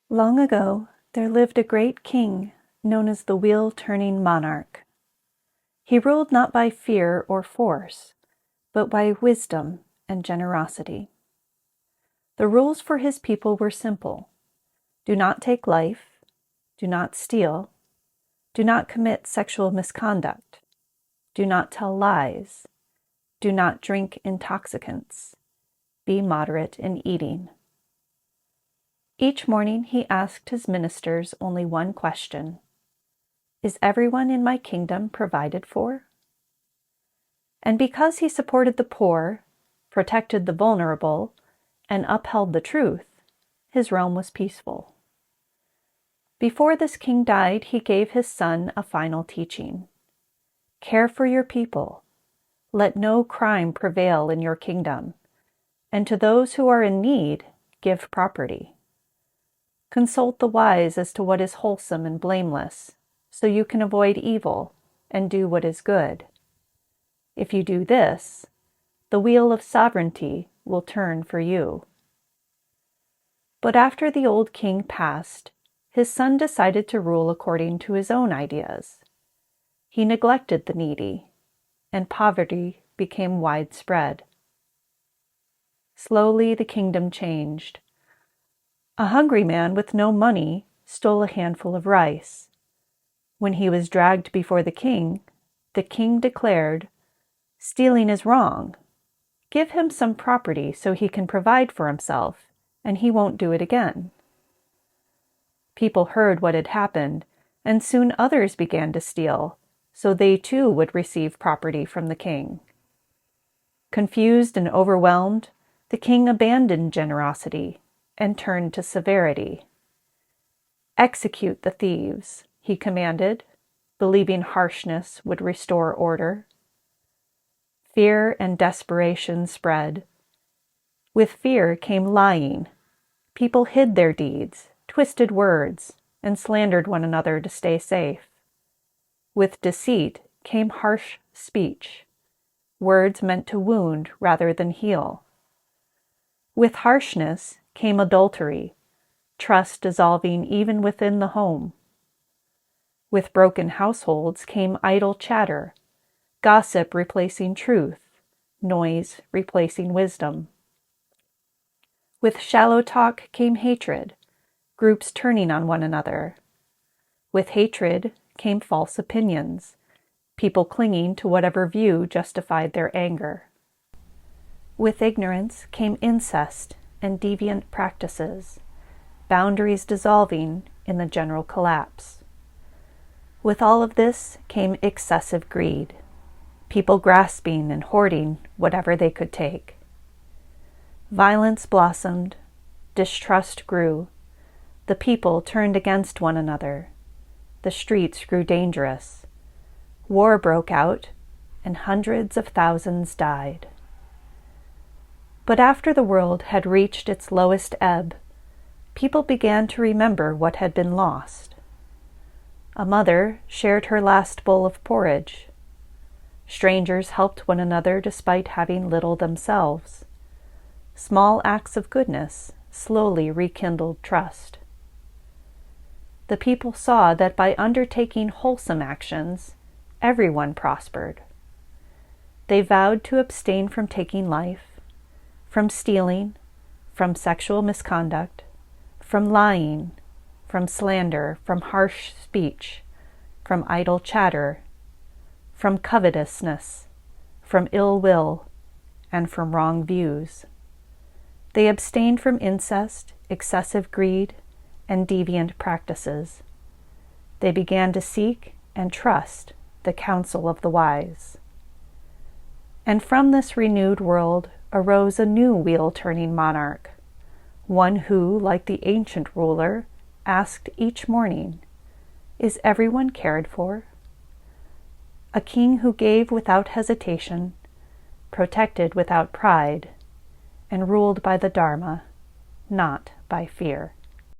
Long ago, there lived a great king known as the wheel-turning monarch. He ruled not by fear or force, but by wisdom and generosity. The rules for his people were simple. Do not take life, do not steal, do not commit sexual misconduct, do not tell lies, do not drink intoxicants, be moderate in eating. Each morning he asked his ministers only one question: is everyone in my kingdom provided for? And because he supported the poor, protected the vulnerable, and upheld the truth, his realm was peaceful. Before this king died, he gave his son a final teaching. Care for your people. Let no crime prevail in your kingdom, and to those who are in need, give property. Consult the wise as to what is wholesome and blameless, so you can avoid evil and do what is good. If you do this, the wheel of sovereignty will turn for you. But after the old king passed, his son decided to rule according to his own ideas. He neglected the needy, and poverty became widespread. Slowly the kingdom changed. A hungry man with no money stole a handful of rice. When he was dragged before the king declared, "Stealing is wrong. Give him some property so he can provide for himself, and he won't do it again." People heard what had happened, and soon others began to steal, so they too would receive property from the king. Confused and overwhelmed, the king abandoned generosity and turned to severity. "Execute the thieves," he commanded, believing harshness would restore order. Fear and desperation spread. With fear came lying. People hid their deeds, twisted words, and slandered one another to stay safe. With deceit came harsh speech, words meant to wound rather than heal. With harshness came adultery, trust dissolving even within the home. With broken households came idle chatter, gossip replacing truth, noise replacing wisdom. With shallow talk came hatred, groups turning on one another. With hatred came false opinions, people clinging to whatever view justified their anger. With ignorance came incest and deviant practices, boundaries dissolving in the general collapse. With all of this came excessive greed, people grasping and hoarding whatever they could take. Violence blossomed, distrust grew, the people turned against one another, the streets grew dangerous, war broke out, and hundreds of thousands died. But after the world had reached its lowest ebb, people began to remember what had been lost. A mother shared her last bowl of porridge. Strangers helped one another despite having little themselves. Small acts of goodness slowly rekindled trust. The people saw that by undertaking wholesome actions, everyone prospered. They vowed to abstain from taking life, from stealing, from sexual misconduct, from lying, from slander, from harsh speech, from idle chatter, from covetousness, from ill will, and from wrong views. They abstained from incest, excessive greed, and deviant practices. They began to seek and trust the counsel of the wise. And from this renewed world arose a new wheel-turning monarch, one who, like the ancient ruler, asked each morning, "Is everyone cared for?" A king who gave without hesitation, protected without pride, and ruled by the Dharma, not by fear.